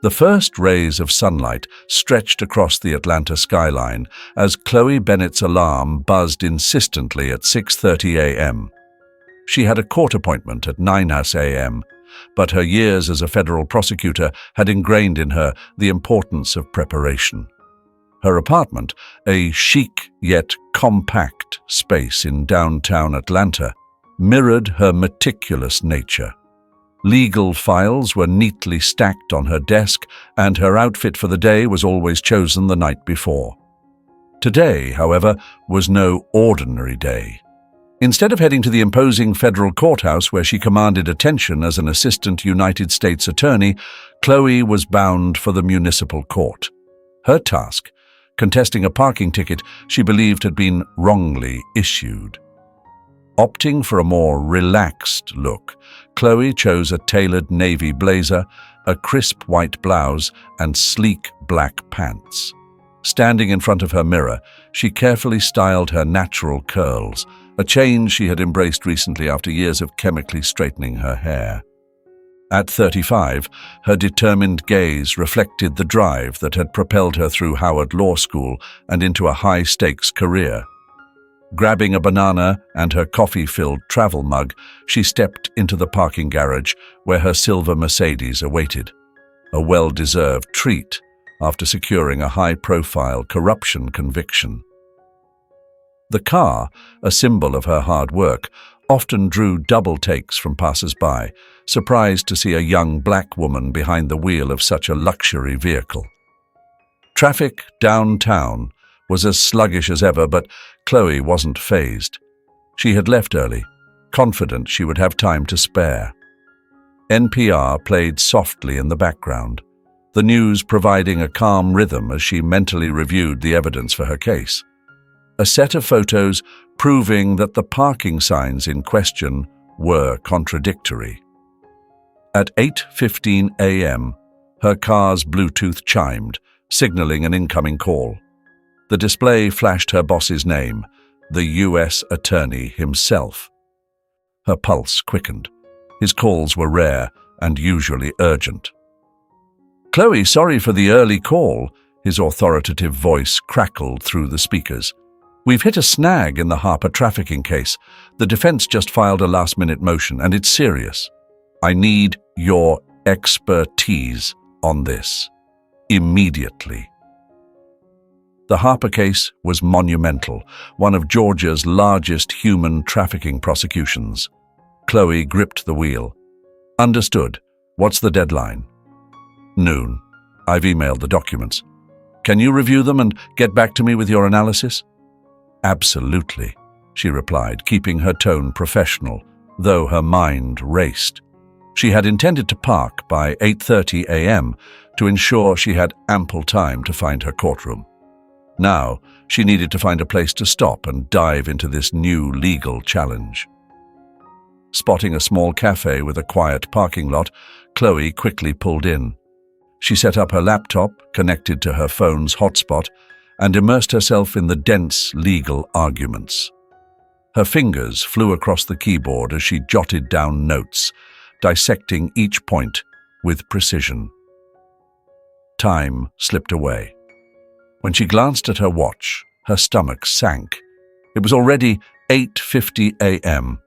The first rays of sunlight stretched across the Atlanta skyline as Chloe Bennett's alarm buzzed insistently at 6:30 a.m. She had a court appointment at 9 a.m., but her years as a federal prosecutor had ingrained in her the importance of preparation. Her apartment, a chic yet compact space in downtown Atlanta, mirrored her meticulous nature. Legal files were neatly stacked on her desk, and her outfit for the day was always chosen the night before. Today, however, was no ordinary day. Instead of heading to the imposing federal courthouse where she commanded attention as an assistant United States attorney, Chloe was bound for the municipal court. Her task, contesting a parking ticket she believed had been wrongly issued. Opting for a more relaxed look, Chloe chose a tailored navy blazer, a crisp white blouse, and sleek black pants. Standing in front of her mirror, she carefully styled her natural curls, a change she had embraced recently after years of chemically straightening her hair. At 35, her determined gaze reflected the drive that had propelled her through Howard Law School and into a high-stakes career. Grabbing a banana and her coffee-filled travel mug, she stepped into the parking garage where her silver Mercedes awaited, a well-deserved treat after securing a high-profile corruption conviction. The car, a symbol of her hard work, often drew double takes from passers-by, surprised to see a young black woman behind the wheel of such a luxury vehicle. Traffic downtown was as sluggish as ever, but Chloe wasn't fazed. She had left early, confident she would have time to spare. NPR played softly in the background, the news providing a calm rhythm as she mentally reviewed the evidence for her case. A set of photos proving that the parking signs in question were contradictory. At 8:15 a.m., her car's Bluetooth chimed, signaling an incoming call. The display flashed her boss's name, the U.S. Attorney himself. Her pulse quickened. His calls were rare and usually urgent. "Chloe, sorry for the early call," his authoritative voice crackled through the speakers. "We've hit a snag in the Harper trafficking case. The defense just filed a last-minute motion, and it's serious. I need your expertise on this. Immediately." The Harper case was monumental, one of Georgia's largest human trafficking prosecutions. Chloe gripped the wheel. "Understood. What's the deadline?" "Noon. I've emailed the documents. Can you review them and get back to me with your analysis?" "Absolutely," she replied, keeping her tone professional, though her mind raced. She had intended to park by 8:30 a.m. to ensure she had ample time to find her courtroom. Now, she needed to find a place to stop and dive into this new legal challenge. Spotting a small cafe with a quiet parking lot, Chloe quickly pulled in. She set up her laptop, connected to her phone's hotspot, and immersed herself in the dense legal arguments. Her fingers flew across the keyboard as she jotted down notes, dissecting each point with precision. Time slipped away. When she glanced at her watch, her stomach sank. It was already 8:50 a.m.,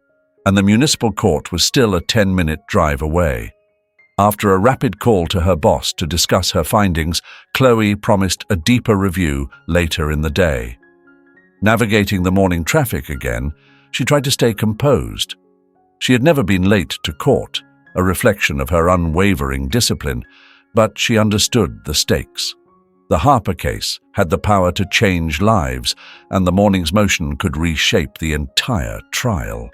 and the municipal court was still a 10-minute drive away. After a rapid call to her boss to discuss her findings, Chloe promised a deeper review later in the day. Navigating the morning traffic again, she tried to stay composed. She had never been late to court, a reflection of her unwavering discipline, but she understood the stakes. The Harper case had the power to change lives, and the morning's motion could reshape the entire trial.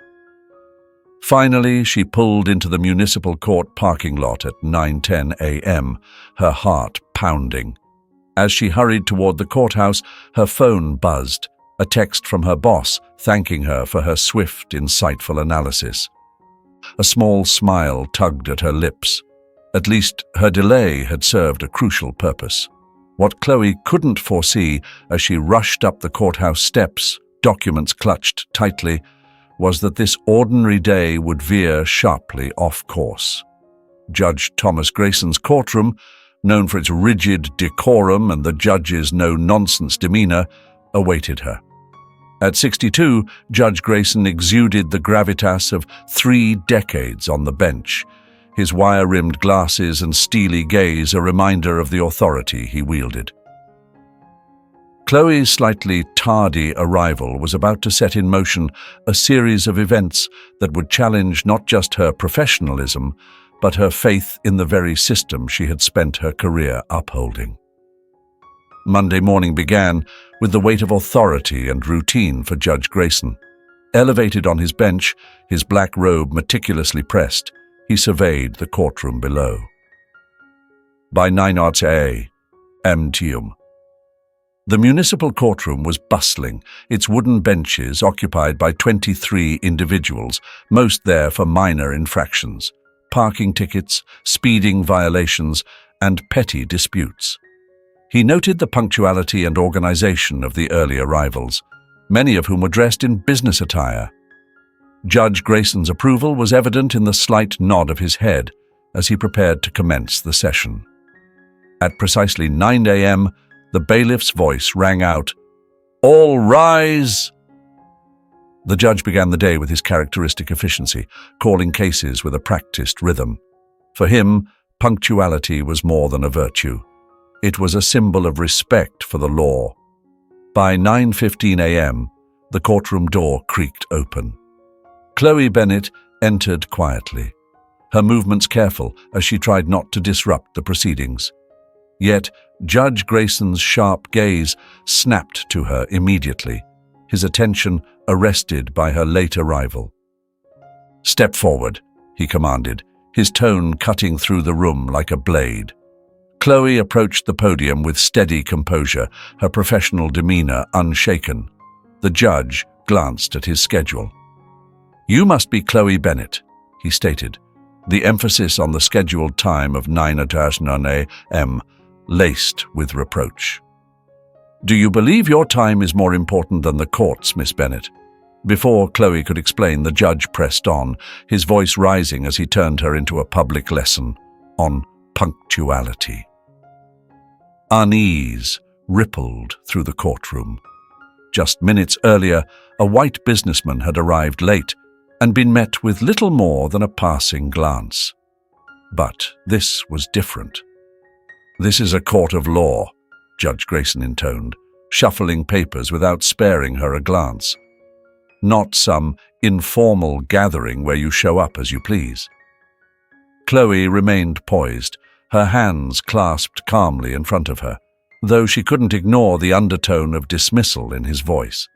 Finally, she pulled into the municipal court parking lot at 9:10 a.m., her heart pounding. As she hurried toward the courthouse, her phone buzzed, a text from her boss thanking her for her swift, insightful analysis. A small smile tugged at her lips. At least her delay had served a crucial purpose. What Chloe couldn't foresee as she rushed up the courthouse steps, documents clutched tightly, was that this ordinary day would veer sharply off course. Judge Thomas Grayson's courtroom, known for its rigid decorum and the judge's no-nonsense demeanor, awaited her. At 62, Judge Grayson exuded the gravitas of 3 decades on the bench, his wire-rimmed glasses and steely gaze a reminder of the authority he wielded. Chloe's slightly tardy arrival was about to set in motion a series of events that would challenge not just her professionalism, but her faith in the very system she had spent her career upholding. Monday morning began with the weight of authority and routine for Judge Grayson. Elevated on his bench, his black robe meticulously pressed, he surveyed the courtroom below. By 9 a.m. The municipal courtroom was bustling, its wooden benches occupied by 23 individuals, most there for minor infractions, parking tickets, speeding violations, and petty disputes. He noted the punctuality and organization of the early arrivals, many of whom were dressed in business attire. Judge Grayson's approval was evident in the slight nod of his head as he prepared to commence the session. At precisely 9 a.m., the bailiff's voice rang out, "All rise!" The judge began the day with his characteristic efficiency, calling cases with a practiced rhythm. For him, punctuality was more than a virtue. It was a symbol of respect for the law. By 9:15 a.m., the courtroom door creaked open. Chloe Bennett entered quietly, her movements careful as she tried not to disrupt the proceedings. Yet, Judge Grayson's sharp gaze snapped to her immediately, his attention arrested by her late arrival. "Step forward," he commanded, his tone cutting through the room like a blade. Chloe approached the podium with steady composure, her professional demeanor unshaken. The judge glanced at his schedule. "You must be Chloe Bennett," he stated, the emphasis on the scheduled time of 9 a.m. laced with reproach. "Do you believe your time is more important than the court's, Miss Bennett?" Before Chloe could explain, the judge pressed on, his voice rising as he turned her into a public lesson on punctuality. Unease rippled through the courtroom. Just minutes earlier, a white businessman had arrived late and been met with little more than a passing glance. But this was different. "This is a court of law," Judge Grayson intoned, shuffling papers without sparing her a glance. "Not some informal gathering where you show up as you please." Chloe remained poised, her hands clasped calmly in front of her, though she couldn't ignore the undertone of dismissal in his voice.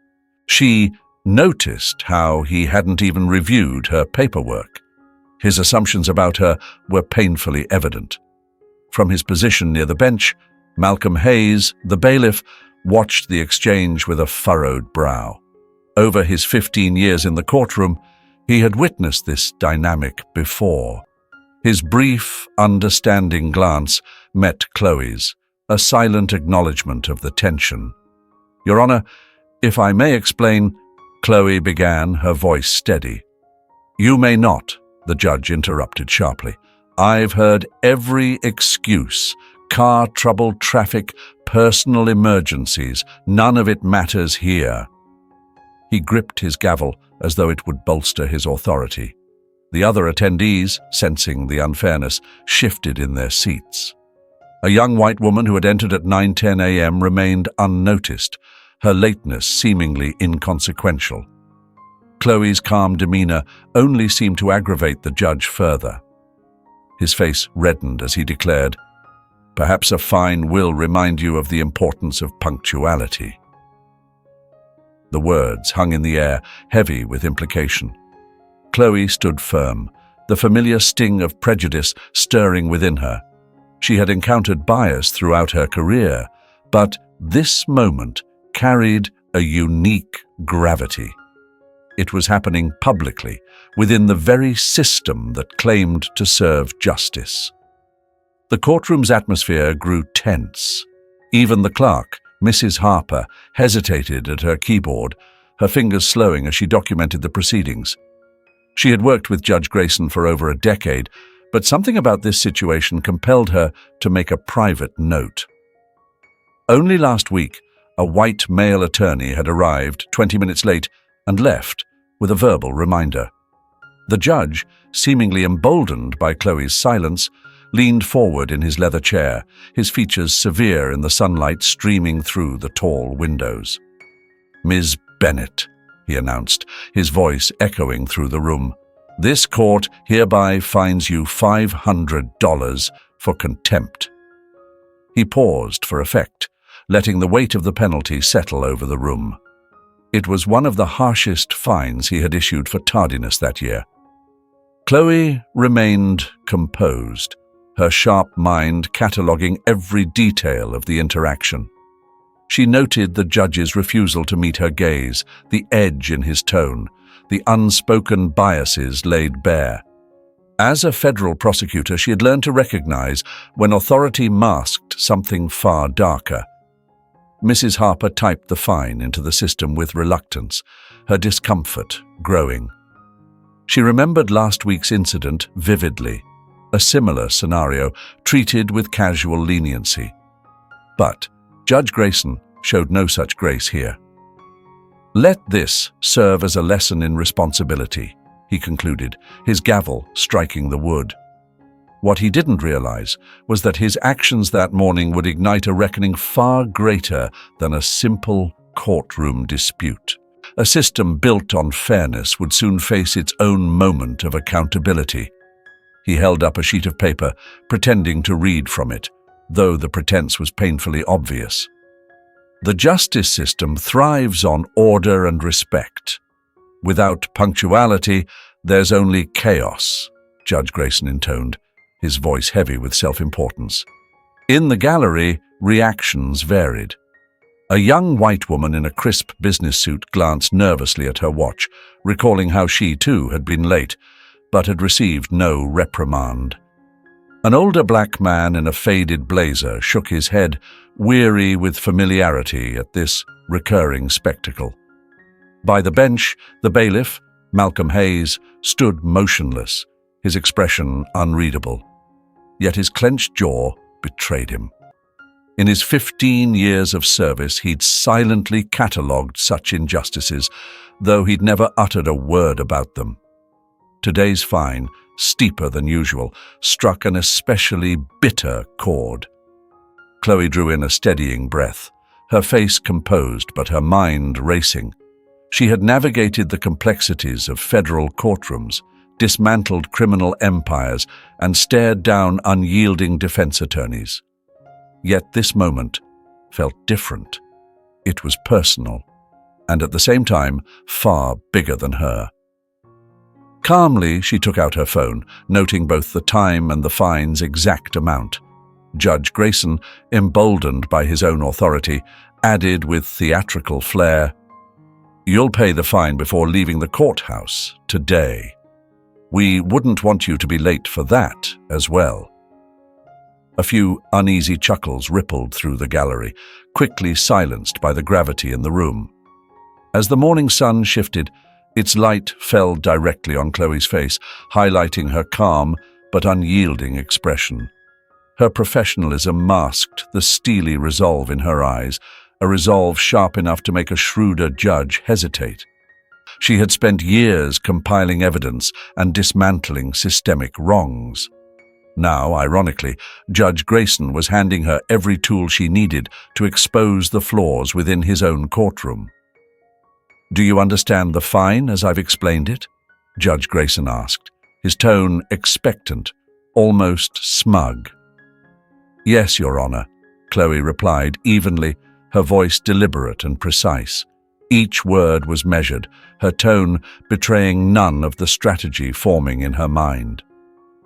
She noticed how he hadn't even reviewed her paperwork. His assumptions about her were painfully evident. From his position near the bench, Malcolm Hayes, the bailiff, watched the exchange with a furrowed brow. Over his 15 years in the courtroom, he had witnessed this dynamic before. His brief, understanding glance met Chloe's, a silent acknowledgement of the tension. "Your Honor, if I may explain," Chloe began, her voice steady. "You may not," the judge interrupted sharply. "I've heard every excuse. Car trouble, traffic, personal emergencies. None of it matters here." He gripped his gavel as though it would bolster his authority. The other attendees, sensing the unfairness, shifted in their seats. A young white woman who had entered at 9:10 a.m. remained unnoticed, her lateness seemingly inconsequential. Chloe's calm demeanor only seemed to aggravate the judge further. His face reddened as he declared, "Perhaps a fine will remind you of the importance of punctuality." The words hung in the air, heavy with implication. Chloe stood firm, the familiar sting of prejudice stirring within her. She had encountered bias throughout her career, but this moment carried a unique gravity. It was happening publicly, within the very system that claimed to serve justice. The courtroom's atmosphere grew tense. Even the clerk, Mrs. Harper, hesitated at her keyboard, her fingers slowing as she documented the proceedings. She had worked with Judge Grayson for over a decade, But something about this situation compelled her to make a private note. Only last week, a white male attorney had arrived 20 minutes late and left with a verbal reminder. The judge, seemingly emboldened by Chloe's silence, leaned forward in his leather chair, his features severe in the sunlight streaming through the tall windows. "Ms. Bennett," he announced, his voice echoing through the room, "this court hereby fines you $500 for contempt." He paused for effect, letting the weight of the penalty settle over the room. It was one of the harshest fines he had issued for tardiness that year. Chloe remained composed, her sharp mind cataloguing every detail of the interaction. She noted the judge's refusal to meet her gaze, the edge in his tone, the unspoken biases laid bare. As a federal prosecutor, she had learned to recognize when authority masked something far darker. Mrs. Harper typed the fine into the system with reluctance, her discomfort growing. She remembered last week's incident vividly, a similar scenario treated with casual leniency. But Judge Grayson showed no such grace here. "Let this serve as a lesson in responsibility," he concluded, his gavel striking the wood. What he didn't realize was that his actions that morning would ignite a reckoning far greater than a simple courtroom dispute. A system built on fairness would soon face its own moment of accountability. He held up a sheet of paper, pretending to read from it, though the pretense was painfully obvious. "The justice system thrives on order and respect. Without punctuality, there's only chaos," Judge Grayson intoned, his voice heavy with self-importance. In the gallery, reactions varied. A young white woman in a crisp business suit glanced nervously at her watch, recalling how she too had been late, but had received no reprimand. An older black man in a faded blazer shook his head, weary with familiarity at this recurring spectacle. By the bench, the bailiff, Malcolm Hayes, stood motionless, his expression unreadable. Yet his clenched jaw betrayed him. In his 15 years of service, he'd silently catalogued such injustices, though he'd never uttered a word about them. Today's fine, steeper than usual, struck an especially bitter chord. Chloe drew in a steadying breath, her face composed but her mind racing. She had navigated the complexities of federal courtrooms, dismantled criminal empires, and stared down unyielding defense attorneys. Yet this moment felt different. It was personal, and at the same time, far bigger than her. Calmly, she took out her phone, noting both the time and the fine's exact amount. Judge Grayson, emboldened by his own authority, added with theatrical flair, "You'll pay the fine before leaving the courthouse today. We wouldn't want you to be late for that as well." A few uneasy chuckles rippled through the gallery, quickly silenced by the gravity in the room. As the morning sun shifted, its light fell directly on Chloe's face, highlighting her calm but unyielding expression. Her professionalism masked the steely resolve in her eyes, a resolve sharp enough to make a shrewder judge hesitate. She had spent years compiling evidence and dismantling systemic wrongs. Now, ironically, Judge Grayson was handing her every tool she needed to expose the flaws within his own courtroom. "Do you understand the fine as I've explained it?" Judge Grayson asked, his tone expectant, almost smug. "Yes, Your Honor," Chloe replied evenly, her voice deliberate and precise. Each word was measured, her tone betraying none of the strategy forming in her mind.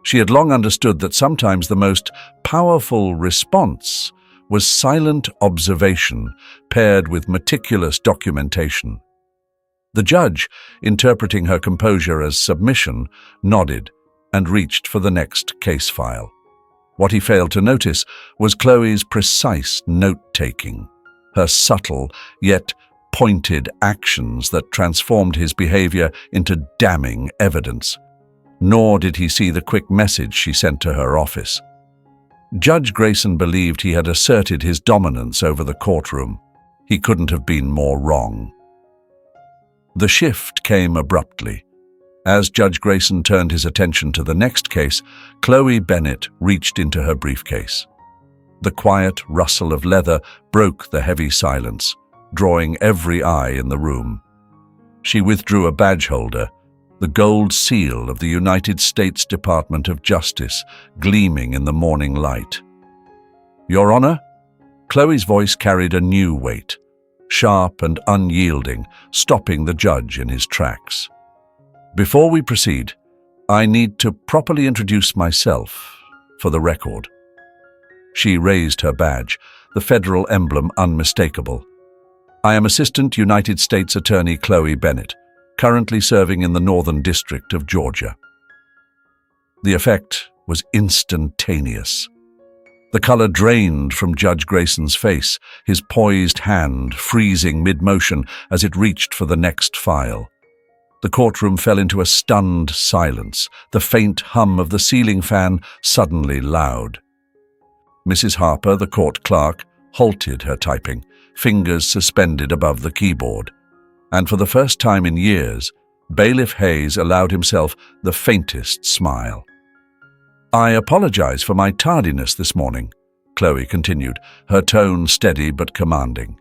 She had long understood that sometimes the most powerful response was silent observation paired with meticulous documentation. The judge, interpreting her composure as submission, nodded and reached for the next case file. What he failed to notice was Chloe's precise note-taking, her subtle yet pointed actions that transformed his behavior into damning evidence. nor did he see the quick message she sent to her office. Judge Grayson believed he had asserted his dominance over the courtroom. He couldn't have been more wrong. The shift came abruptly. As Judge Grayson turned his attention to the next case, Chloe Bennett reached into her briefcase. The quiet rustle of leather broke the heavy silence, drawing every eye in the room. She withdrew a badge holder, the gold seal of the United States Department of Justice gleaming in the morning light. "Your Honor?" Chloe's voice carried a new weight, sharp and unyielding, stopping the judge in his tracks. "Before we proceed, I need to properly introduce myself for the record." She raised her badge, the federal emblem unmistakable. "I am Assistant United States Attorney Chloe Bennett, currently serving in the Northern District of Georgia." The effect was instantaneous. The color drained from Judge Grayson's face, his poised hand freezing mid-motion as it reached for the next file. The courtroom fell into a stunned silence, the faint hum of the ceiling fan suddenly loud. Mrs. Harper, the court clerk, halted her typing, fingers suspended above the keyboard. And for the first time in years, Bailiff Hayes allowed himself the faintest smile. "I apologize for my tardiness this morning," Chloe continued, her tone steady but commanding.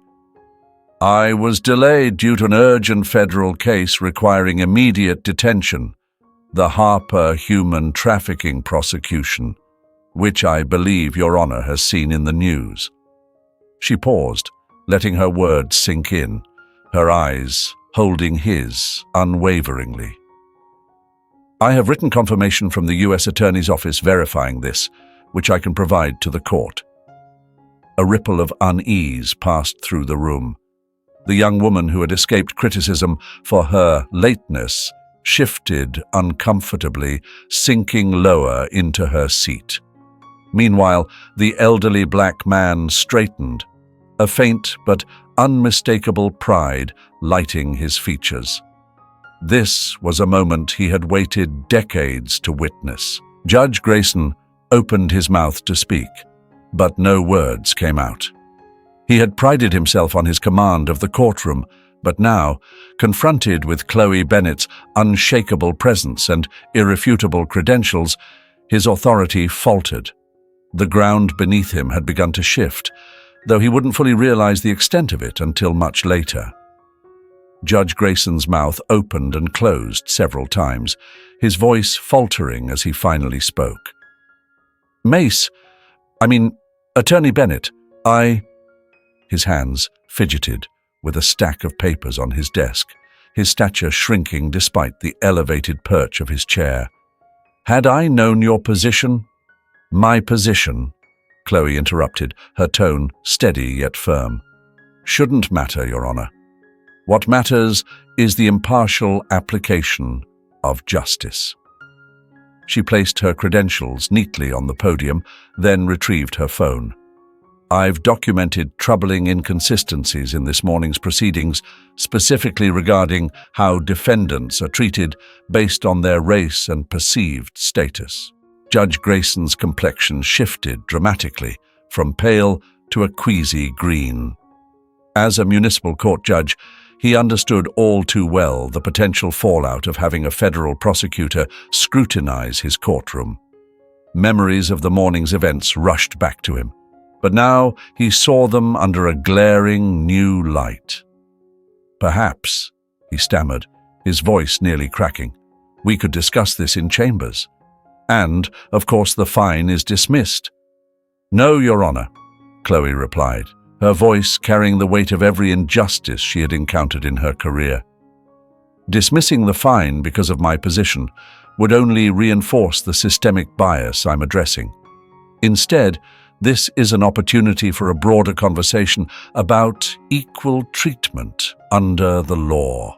"I was delayed due to an urgent federal case requiring immediate detention, the Harper human trafficking prosecution, which I believe Your Honor has seen in the news." She paused, letting her words sink in, her eyes holding his unwaveringly. "I have written confirmation from the U.S. Attorney's Office verifying this, which I can provide to the court." A ripple of unease passed through the room. The young woman who had escaped criticism for her lateness shifted uncomfortably, sinking lower into her seat. Meanwhile, the elderly black man straightened, a faint but unmistakable pride lighting his features. This was a moment he had waited decades to witness. Judge Grayson opened his mouth to speak, but no words came out. He had prided himself on his command of the courtroom, but now, confronted with Chloe Bennett's unshakable presence and irrefutable credentials, his authority faltered. The ground beneath him had begun to shift, though he wouldn't fully realize the extent of it until much later. Judge Grayson's mouth opened and closed several times, his voice faltering as he finally spoke. Attorney Bennett, His hands fidgeted with a stack of papers on his desk, his stature shrinking despite the elevated perch of his chair. "Had I known your position?" "My position," Chloe interrupted, her tone steady yet firm, "shouldn't matter, Your Honor. What matters is the impartial application of justice." She placed her credentials neatly on the podium, then retrieved her phone. "I've documented troubling inconsistencies in this morning's proceedings, specifically regarding how defendants are treated based on their race and perceived status." Judge Grayson's complexion shifted dramatically, from pale to a queasy green. As a municipal court judge, he understood all too well the potential fallout of having a federal prosecutor scrutinize his courtroom. Memories of the morning's events rushed back to him, but now he saw them under a glaring new light. "Perhaps," he stammered, his voice nearly cracking, "we could discuss this in chambers. And, of course, the fine is dismissed." "No, Your Honor," Chloe replied, her voice carrying the weight of every injustice she had encountered in her career. "Dismissing the fine because of my position would only reinforce the systemic bias I'm addressing. Instead, this is an opportunity for a broader conversation about equal treatment under the law."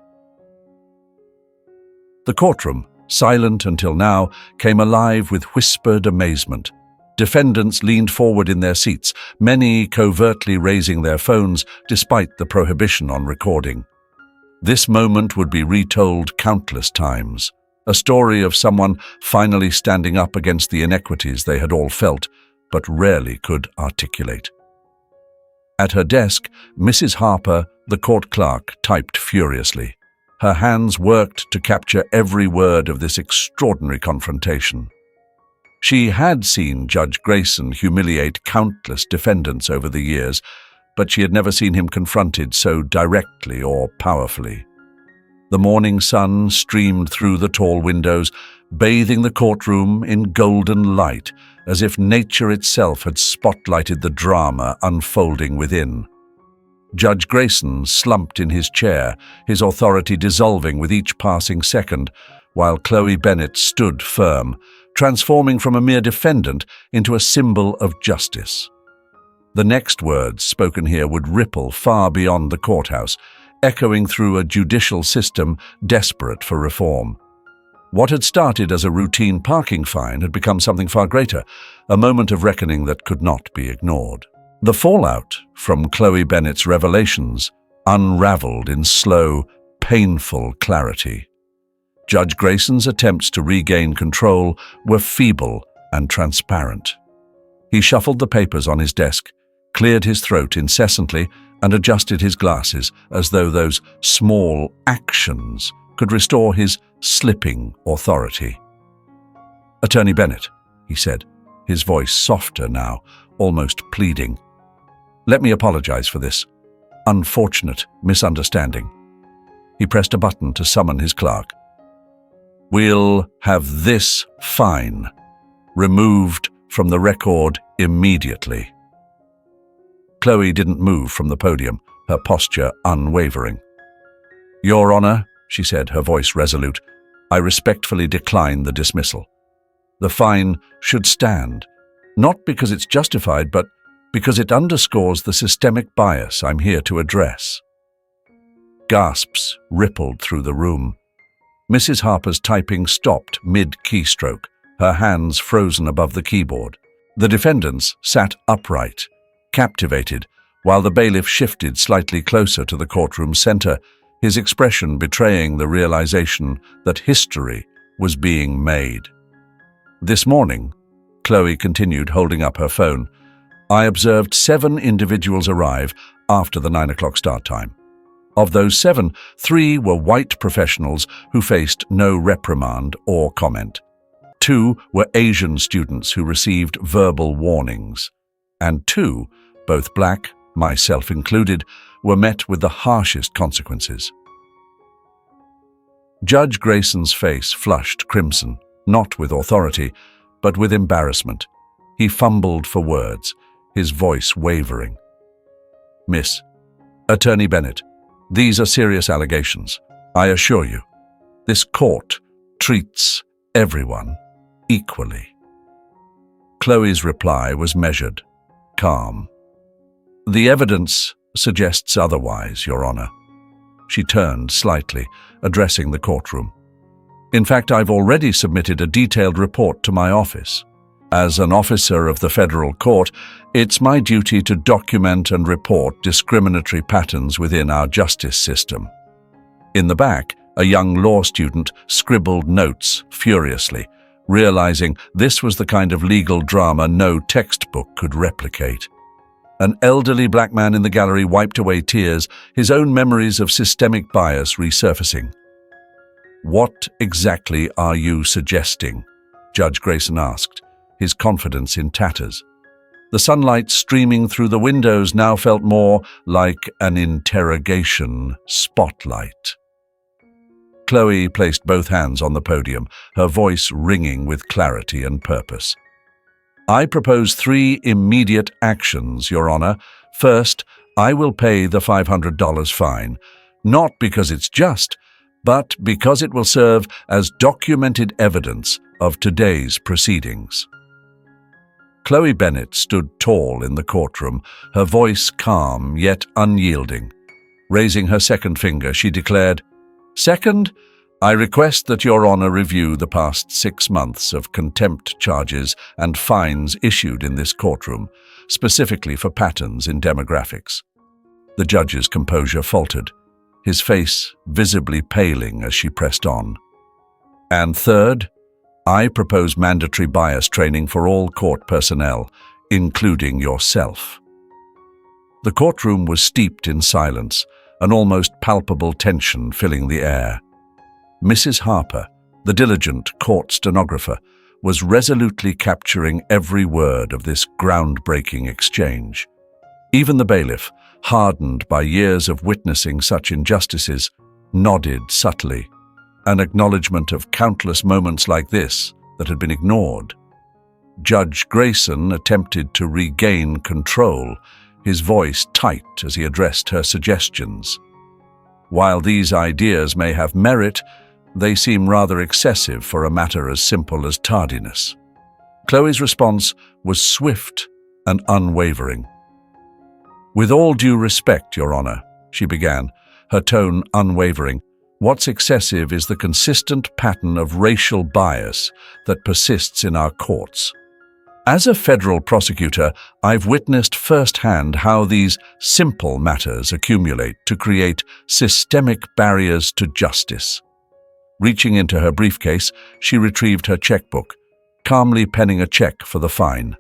The courtroom, silent until now, came alive with whispered amazement. Defendants leaned forward in their seats, many covertly raising their phones despite the prohibition on recording. This moment would be retold countless times, a story of someone finally standing up against the inequities they had all felt, but rarely could articulate. At her desk, Mrs. Harper, the court clerk, typed furiously. Her hands worked to capture every word of this extraordinary confrontation. She had seen Judge Grayson humiliate countless defendants over the years, but she had never seen him confronted so directly or powerfully. The morning sun streamed through the tall windows, bathing the courtroom in golden light, as if nature itself had spotlighted the drama unfolding within. Judge Grayson slumped in his chair, his authority dissolving with each passing second, while Chloe Bennet stood firm, transforming from a mere defendant into a symbol of justice. The next words spoken here would ripple far beyond the courthouse, echoing through a judicial system desperate for reform. What had started as a routine parking fine had become something far greater, a moment of reckoning that could not be ignored. The fallout from Chloe Bennet's revelations unraveled in slow, painful clarity. Judge Grayson's attempts to regain control were feeble and transparent. He shuffled the papers on his desk, cleared his throat incessantly, and adjusted his glasses as though those small actions could restore his slipping authority. "Attorney Bennet," he said, his voice softer now, almost pleading. "Let me apologize for this unfortunate misunderstanding." He pressed a button to summon his clerk. "We'll have this fine removed from the record immediately." Chloe didn't move from the podium, her posture unwavering. "Your Honor," she said, her voice resolute, "I respectfully decline the dismissal. The fine should stand, not because it's justified, but because it underscores the systemic bias I'm here to address." Gasps rippled through the room. Mrs. Harper's typing stopped mid-keystroke, her hands frozen above the keyboard. The defendants sat upright, captivated, while the bailiff shifted slightly closer to the courtroom center, his expression betraying the realization that history was being made. "This morning," Chloe continued, holding up her phone, "I observed 7 individuals arrive after the 9 o'clock start time. Of those 7, 3 were white professionals who faced no reprimand or comment. 2 were Asian students who received verbal warnings. And 2, both black, myself included, were met with the harshest consequences." Judge Grayson's face flushed crimson, not with authority, but with embarrassment. He fumbled for words, his voice wavering. "Miss Attorney Bennet, these are serious allegations. I assure you, this court treats everyone equally." Chloe's reply was measured, calm. "The evidence suggests otherwise, Your Honor." She turned slightly, addressing the courtroom. "In fact, I've already submitted a detailed report to my office. As an officer of the federal court, it's my duty to document and report discriminatory patterns within our justice system." In the back, a young law student scribbled notes furiously, realizing this was the kind of legal drama no textbook could replicate. An elderly black man in the gallery wiped away tears, his own memories of systemic bias resurfacing. "What exactly are you suggesting?" Judge Grayson asked, his confidence in tatters. The sunlight streaming through the windows now felt more like an interrogation spotlight. Chloe placed both hands on the podium, her voice ringing with clarity and purpose. "I propose 3 immediate actions, Your Honor. First, I will pay the $500 fine, not because it's just, but because it will serve as documented evidence of today's proceedings." Chloe Bennet stood tall in the courtroom, her voice calm yet unyielding. Raising her second finger, she declared, "Second, I request that Your Honor review the past 6 months of contempt charges and fines issued in this courtroom, specifically for patterns in demographics." The judge's composure faltered, his face visibly paling as she pressed on. And third, I propose mandatory bias training for all court personnel, including yourself." The courtroom was steeped in silence, an almost palpable tension filling the air. Mrs. Harper, the diligent court stenographer, was resolutely capturing every word of this groundbreaking exchange. Even the bailiff, hardened by years of witnessing such injustices, nodded subtly, an acknowledgement of countless moments like this that had been ignored. Judge Grayson attempted to regain control, his voice tight as he addressed her suggestions. While these ideas may have merit, they seem rather excessive for a matter as simple as tardiness. Chloe's response was swift and unwavering. "With all due respect, Your Honor," she began, her tone unwavering, "what's excessive is the consistent pattern of racial bias that persists in our courts. As a federal prosecutor, I've witnessed firsthand how these simple matters accumulate to create systemic barriers to justice." Reaching into her briefcase, she retrieved her checkbook, calmly penning a check for the fine.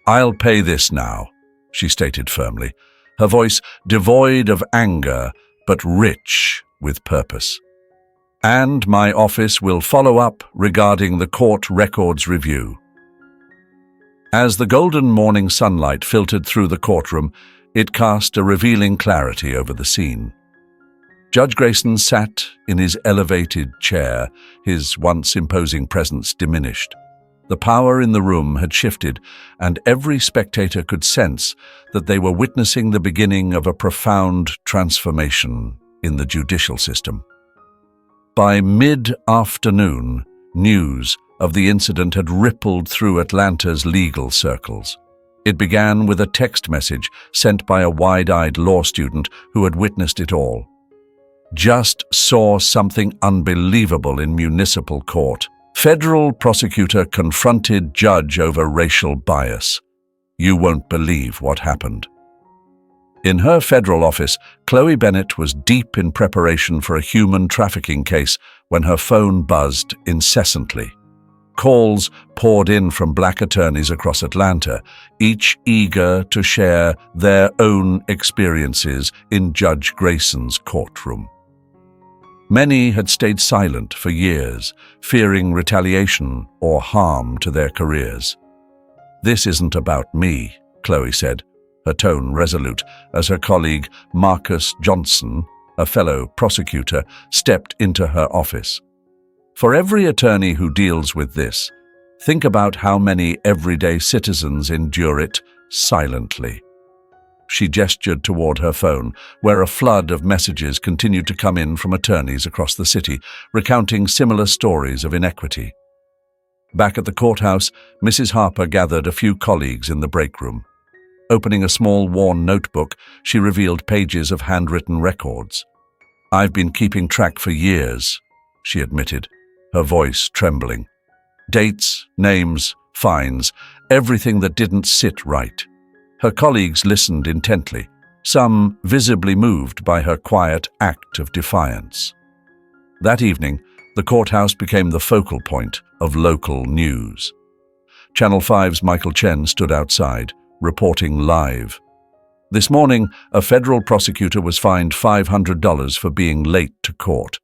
"I'll pay this now," she stated firmly, her voice devoid of anger but rich with purpose. "And my office will follow up regarding the court records review." As the golden morning sunlight filtered through the courtroom, it cast a revealing clarity over the scene. Judge Grayson sat in his elevated chair, his once imposing presence diminished. The power in the room had shifted, and every spectator could sense that they were witnessing the beginning of a profound transformation in the judicial system. By mid-afternoon, news of the incident had rippled through Atlanta's legal circles. It began with a text message sent by a wide-eyed law student who had witnessed it all. "Just saw something unbelievable in municipal court. Federal prosecutor confronted judge over racial bias. You won't believe what happened." In her federal office, Chloe Bennett was deep in preparation for a human trafficking case when her phone buzzed incessantly. Calls poured in from black attorneys across Atlanta, each eager to share their own experiences in Judge Grayson's courtroom. Many had stayed silent for years, fearing retaliation or harm to their careers. "This isn't about me," Chloe said, her tone resolute, as her colleague Marcus Johnson, a fellow prosecutor, stepped into her office. "For every attorney who deals with this, think about how many everyday citizens endure it silently." She gestured toward her phone, where a flood of messages continued to come in from attorneys across the city, recounting similar stories of inequity. Back at the courthouse, Mrs. Harper gathered a few colleagues in the break room. Opening a small, worn notebook, she revealed pages of handwritten records. "I've been keeping track for years," she admitted, her voice trembling. "Dates, names, fines, everything that didn't sit right." Her colleagues listened intently, some visibly moved by her quiet act of defiance. That evening, the courthouse became the focal point of local news. Channel 5's Michael Chen stood outside, reporting live. This morning, a federal prosecutor was fined $500 for being late to court.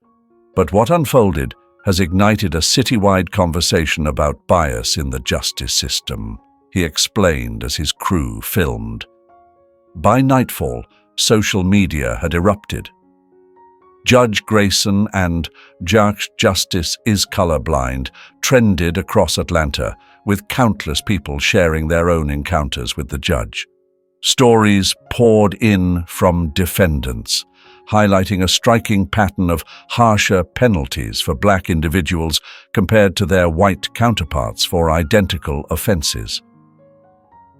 But what unfolded has ignited a citywide conversation about bias in the justice system, he explained as his crew filmed. By nightfall, social media had erupted. Judge Grayson and Judge Justice is colorblind trended across Atlanta, with countless people sharing their own encounters with the judge. Stories poured in from defendants, highlighting a striking pattern of harsher penalties for black individuals compared to their white counterparts for identical offenses.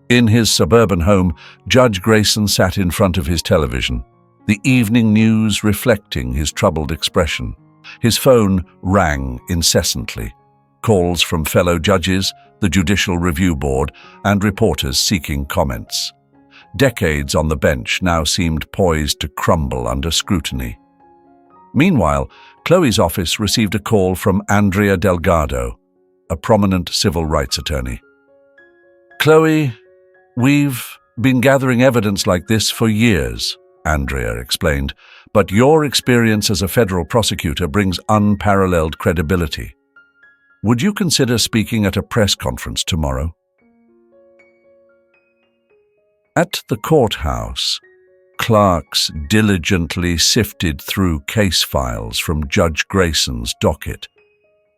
In his suburban home, Judge Grayson sat in front of his television, the evening news reflecting his troubled expression. His phone rang incessantly, calls from fellow judges, the Judicial Review Board, and reporters seeking comments. Decades on the bench now seemed poised to crumble under scrutiny. Meanwhile, Chloe's office received a call from Andrea Delgado, a prominent civil rights attorney. "Chloe, we've been gathering evidence like this for years," Andrea explained, "but your experience as a federal prosecutor brings unparalleled credibility. Would you consider speaking at a press conference tomorrow?" At the courthouse, clerks diligently sifted through case files from Judge Grayson's docket.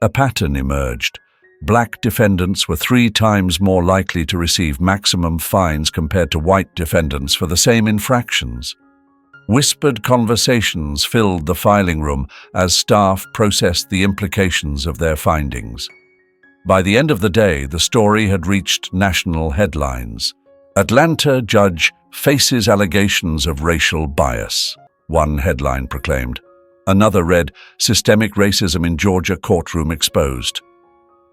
A pattern emerged. Black defendants were 3 times more likely to receive maximum fines compared to white defendants for the same infractions. Whispered conversations filled the filing room as staff processed the implications of their findings. By the end of the day, the story had reached national headlines. "Atlanta judge faces allegations of racial bias," one headline proclaimed. Another read, "Systemic racism in Georgia courtroom exposed."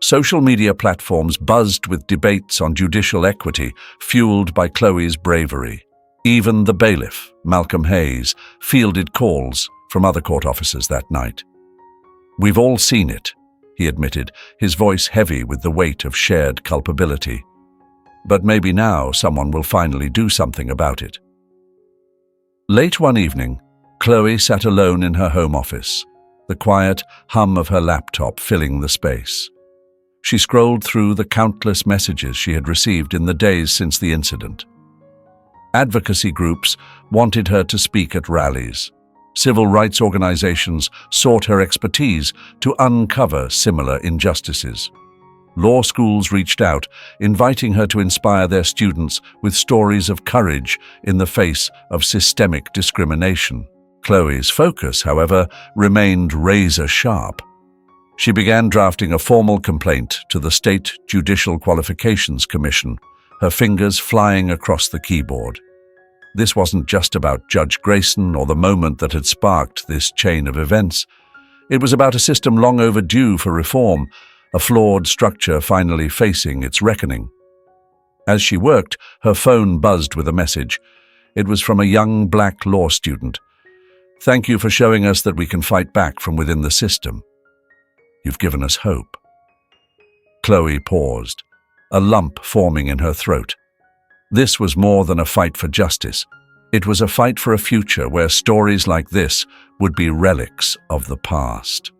Social media platforms buzzed with debates on judicial equity, fueled by Chloe's bravery. Even the bailiff, Malcolm Hayes, fielded calls from other court officers that night. "We've all seen it," he admitted, his voice heavy with the weight of shared culpability. "But maybe now someone will finally do something about it." Late one evening, Chloe sat alone in her home office, the quiet hum of her laptop filling the space. She scrolled through the countless messages she had received in the days since the incident. Advocacy groups wanted her to speak at rallies. Civil rights organizations sought her expertise to uncover similar injustices. Law schools reached out, inviting her to inspire their students with stories of courage in the face of systemic discrimination. Chloe's focus, however, remained razor-sharp. She began drafting a formal complaint to the State Judicial Qualifications Commission, her fingers flying across the keyboard. This wasn't just about Judge Grayson or the moment that had sparked this chain of events. It was about a system long overdue for reform, a flawed structure finally facing its reckoning. As she worked, her phone buzzed with a message. It was from a young black law student. "Thank you for showing us that we can fight back from within the system. You've given us hope." Chloe paused, a lump forming in her throat. This was more than a fight for justice. It was a fight for a future where stories like this would be relics of the past.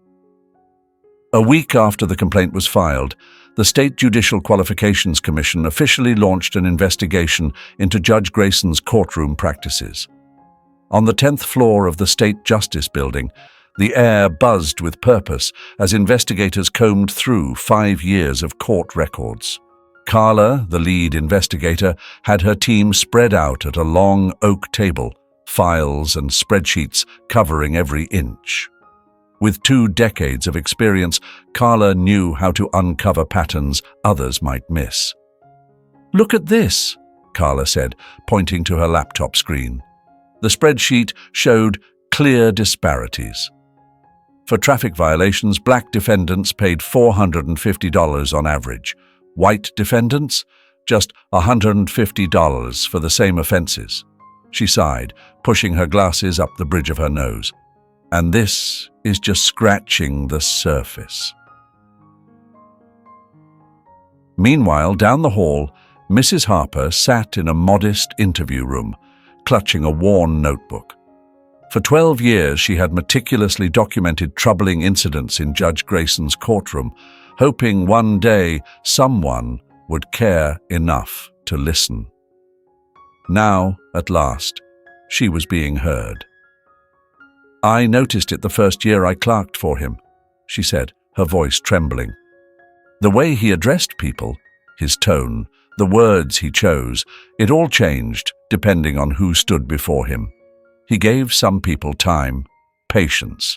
A week after the complaint was filed, the State Judicial Qualifications Commission officially launched an investigation into Judge Grayson's courtroom practices. On the 10th floor of the State Justice Building, the air buzzed with purpose as investigators combed through 5 years of court records. Carla, the lead investigator, had her team spread out at a long oak table, files and spreadsheets covering every inch. With 2 decades of experience, Carla knew how to uncover patterns others might miss. "Look at this," Carla said, pointing to her laptop screen. The spreadsheet showed clear disparities. For traffic violations, black defendants paid $450 on average. White defendants, just $150 for the same offenses. She sighed, pushing her glasses up the bridge of her nose. And this is just scratching the surface. Meanwhile, down the hall, Mrs. Harper sat in a modest interview room, clutching a worn notebook. For 12 years, she had meticulously documented troubling incidents in Judge Grayson's courtroom, hoping one day someone would care enough to listen. Now, at last, she was being heard. "I noticed it the first year I clerked for him," she said, her voice trembling. The way he addressed people, his tone, the words he chose, it all changed depending on who stood before him. He gave some people time, patience.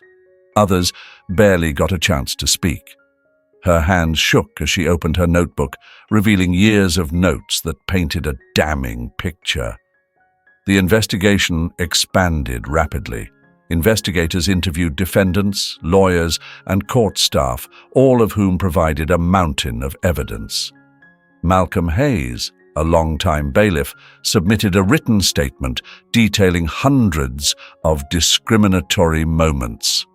Others barely got a chance to speak. Her hands shook as she opened her notebook, revealing years of notes that painted a damning picture. The investigation expanded rapidly. Investigators interviewed defendants, lawyers, and court staff, all of whom provided a mountain of evidence. Malcolm Hayes, a longtime bailiff, submitted a written statement detailing hundreds of discriminatory moments.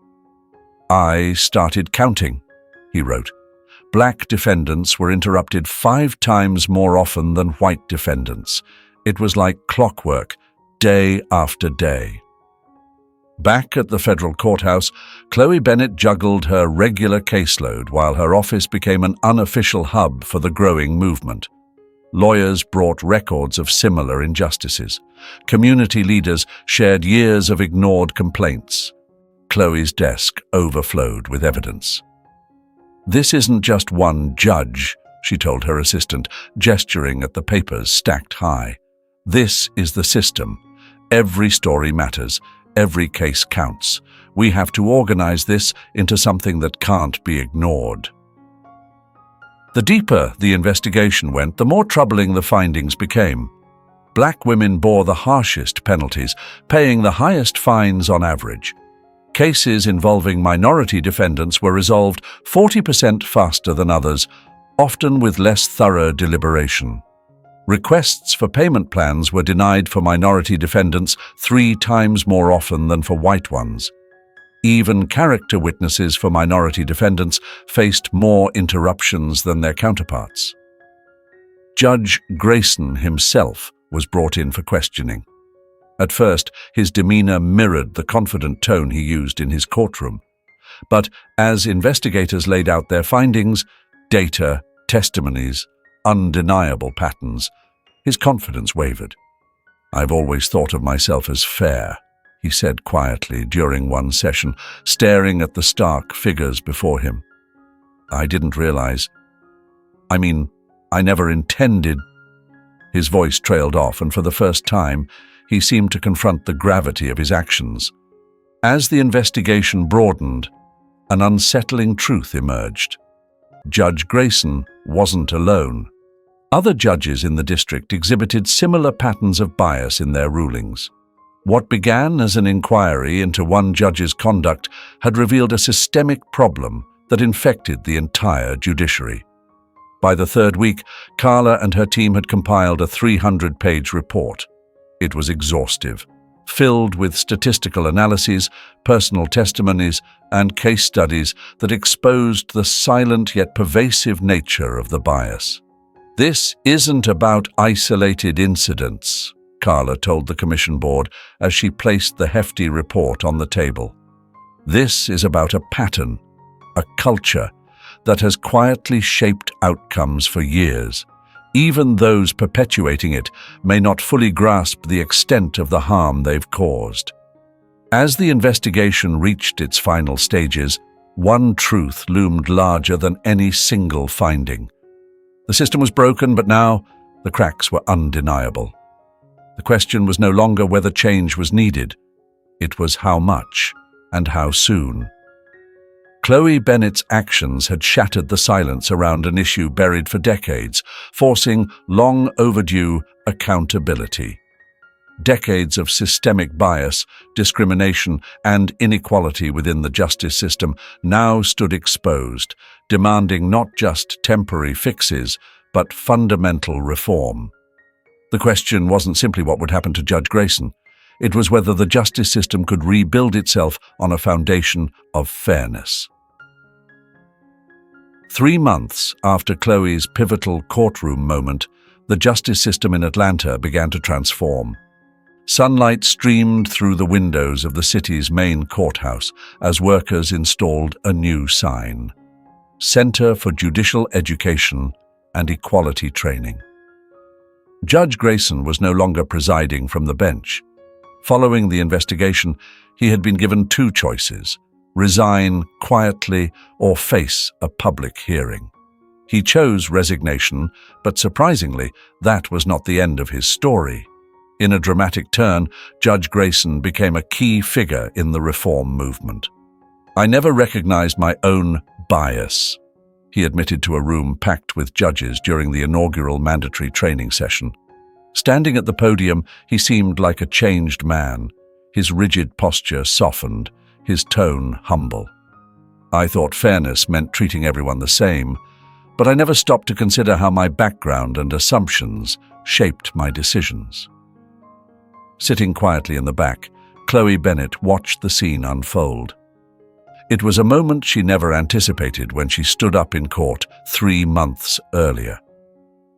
"I started counting," he wrote. "Black defendants were interrupted 5 times more often than white defendants. It was like clockwork, day after day." Back at the federal courthouse, Chloe Bennett juggled her regular caseload while her office became an unofficial hub for the growing movement. Lawyers brought records of similar injustices. Community leaders shared years of ignored complaints. Chloe's desk overflowed with evidence. "This isn't just one judge," she told her assistant, gesturing at the papers stacked high. "This is the system. Every story matters. Every case counts. We have to organize this into something that can't be ignored." The deeper the investigation went, the more troubling the findings became. Black women bore the harshest penalties, paying the highest fines on average. Cases involving minority defendants were resolved 40% faster than others, often with less thorough deliberation. Requests for payment plans were denied for minority defendants 3 times more often than for white ones. Even character witnesses for minority defendants faced more interruptions than their counterparts. Judge Grayson himself was brought in for questioning. At first, his demeanor mirrored the confident tone he used in his courtroom. But as investigators laid out their findings, data, testimonies, undeniable patterns, his confidence wavered. "I've always thought of myself as fair," he said quietly during one session, staring at the stark figures before him. "I didn't realize. I never intended." His voice trailed off, and for the first time, he seemed to confront the gravity of his actions. As the investigation broadened, an unsettling truth emerged. Judge Grayson wasn't alone. Other judges in the district exhibited similar patterns of bias in their rulings. What began as an inquiry into one judge's conduct had revealed a systemic problem that infected the entire judiciary. By the 3rd week, Carla and her team had compiled a 300-page report. It was exhaustive, filled with statistical analyses, personal testimonies, and case studies that exposed the silent yet pervasive nature of the bias. "This isn't about isolated incidents," Carla told the commission board as she placed the hefty report on the table. "This is about a pattern, a culture that has quietly shaped outcomes for years. Even those perpetuating it may not fully grasp the extent of the harm they've caused." As the investigation reached its final stages, one truth loomed larger than any single finding. The system was broken, but now the cracks were undeniable. The question was no longer whether change was needed. It was how much and how soon. Chloe Bennett's actions had shattered the silence around an issue buried for decades, forcing long overdue accountability. Decades of systemic bias, discrimination, and inequality within the justice system now stood exposed, demanding not just temporary fixes, but fundamental reform. The question wasn't simply what would happen to Judge Grayson. It was whether the justice system could rebuild itself on a foundation of fairness. 3 months after Chloe's pivotal courtroom moment, the justice system in Atlanta began to transform. Sunlight streamed through the windows of the city's main courthouse as workers installed a new sign: Center for Judicial Education and Equality Training. Judge Grayson was no longer presiding from the bench. Following the investigation, he had been given 2 choices: resign quietly or face a public hearing. He chose resignation, but surprisingly, that was not the end of his story. In a dramatic turn, Judge Grayson became a key figure in the reform movement. "I never recognized my own bias," he admitted to a room packed with judges during the inaugural mandatory training session. Standing at the podium, he seemed like a changed man, his rigid posture softened, his tone humble. "I thought fairness meant treating everyone the same, but I never stopped to consider how my background and assumptions shaped my decisions." Sitting quietly in the back, Chloe Bennett watched the scene unfold. It was a moment she never anticipated when she stood up in court 3 months earlier.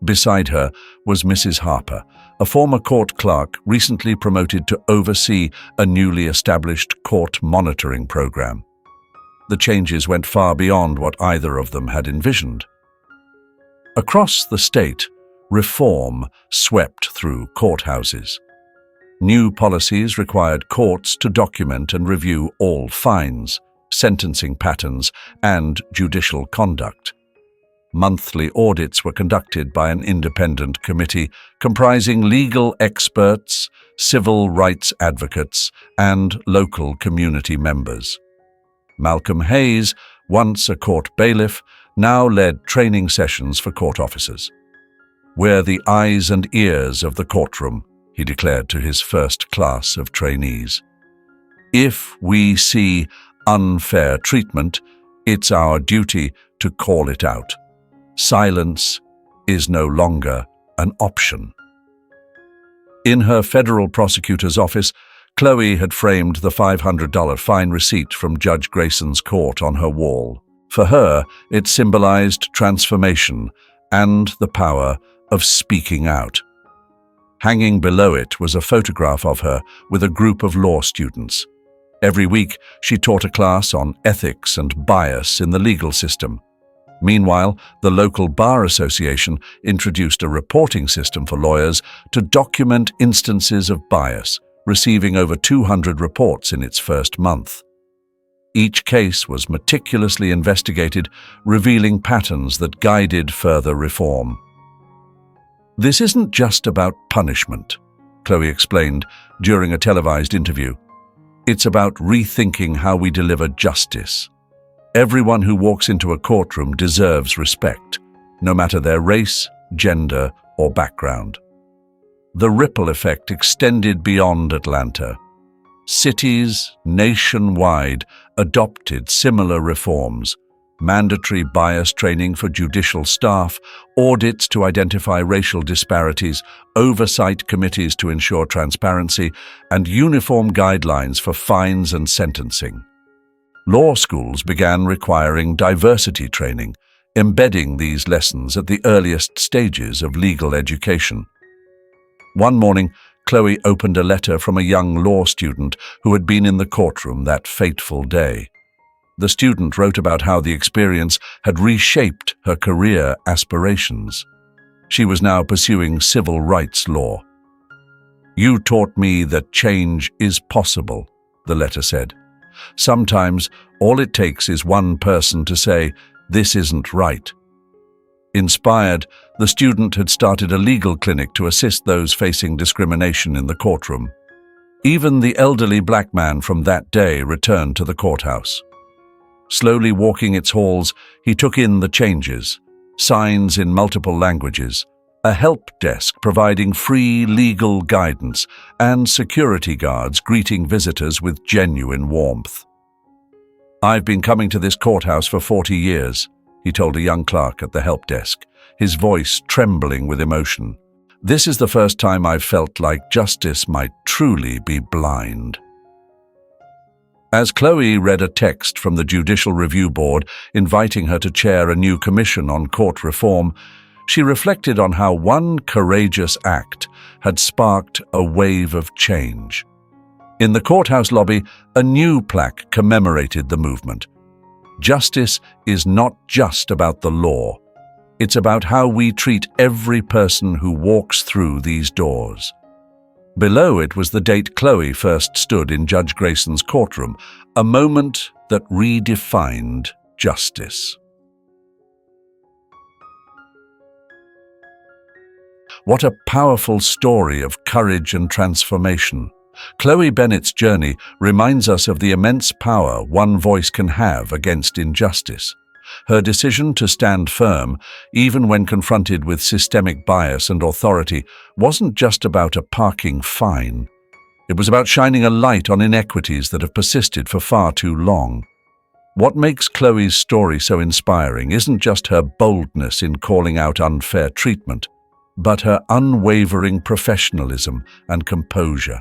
Beside her was Mrs. Harper, a former court clerk recently promoted to oversee a newly established court monitoring program. The changes went far beyond what either of them had envisioned. Across the state, reform swept through courthouses. New policies required courts to document and review all fines, sentencing patterns, and judicial conduct. Monthly audits were conducted by an independent committee comprising legal experts, civil rights advocates, and local community members. Malcolm Hayes, once a court bailiff, now led training sessions for court officers. "We're the eyes and ears of the courtroom," he declared to his first class of trainees. "If we see unfair treatment, it's our duty to call it out. Silence is no longer an option." In her federal prosecutor's office, Chloe had framed the $500 fine receipt from Judge Grayson's court on her wall. For her, it symbolized transformation and the power of speaking out. Hanging below it was a photograph of her with a group of law students. Every week, she taught a class on ethics and bias in the legal system. Meanwhile, the local bar association introduced a reporting system for lawyers to document instances of bias, receiving over 200 reports in its first month. Each case was meticulously investigated, revealing patterns that guided further reform. "This isn't just about punishment," Chloe explained during a televised interview. "It's about rethinking how we deliver justice. Everyone who walks into a courtroom deserves respect, no matter their race, gender, or background." The ripple effect extended beyond Atlanta. Cities nationwide adopted similar reforms: mandatory bias training for judicial staff, audits to identify racial disparities, oversight committees to ensure transparency, and uniform guidelines for fines and sentencing. Law schools began requiring diversity training, embedding these lessons at the earliest stages of legal education. One morning, Chloe opened a letter from a young law student who had been in the courtroom that fateful day. The student wrote about how the experience had reshaped her career aspirations. She was now pursuing civil rights law. "You taught me that change is possible," the letter said. "Sometimes all it takes is one person to say, 'This isn't right.'" Inspired, the student had started a legal clinic to assist those facing discrimination in the courtroom. Even the elderly black man from that day returned to the courthouse. Slowly walking its halls, he took in the changes: signs in multiple languages, a help desk providing free legal guidance, and security guards greeting visitors with genuine warmth. "I've been coming to this courthouse for 40 years, he told a young clerk at the help desk, his voice trembling with emotion. "This is the first time I've felt like justice might truly be blind." As Chloe read a text from the Judicial Review Board inviting her to chair a new commission on court reform, she reflected on how one courageous act had sparked a wave of change. In the courthouse lobby, a new plaque commemorated the movement. Justice is not just about the law. It's about how we treat every person who walks through these doors. Below it was the date Chloe first stood in Judge Grayson's courtroom, a moment that redefined justice. What a powerful story of courage and transformation. Chloe Bennett's journey reminds us of the immense power one voice can have against injustice. Her decision to stand firm, even when confronted with systemic bias and authority, wasn't just about a parking fine. It was about shining a light on inequities that have persisted for far too long. What makes Chloe's story so inspiring isn't just her boldness in calling out unfair treatment. but her unwavering professionalism and composure.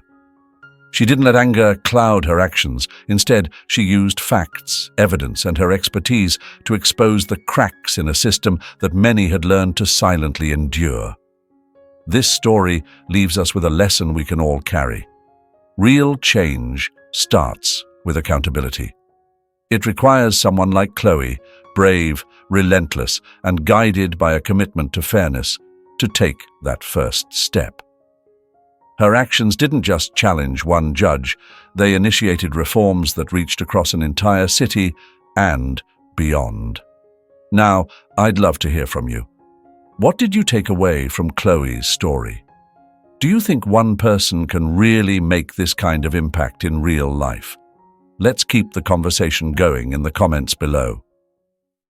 She didn't let anger cloud her actions. Instead, she used facts, evidence, and her expertise to expose the cracks in a system that many had learned to silently endure. This story leaves us with a lesson we can all carry. Real change starts with accountability. It requires someone like Chloe, brave, relentless, and guided by a commitment to fairness, to take that first step. Her actions didn't just challenge one judge, they initiated reforms that reached across an entire city and beyond. Now, I'd love to hear from you. What did you take away from Chloe's story? Do you think one person can really make this kind of impact in real life? Let's keep the conversation going in the comments below.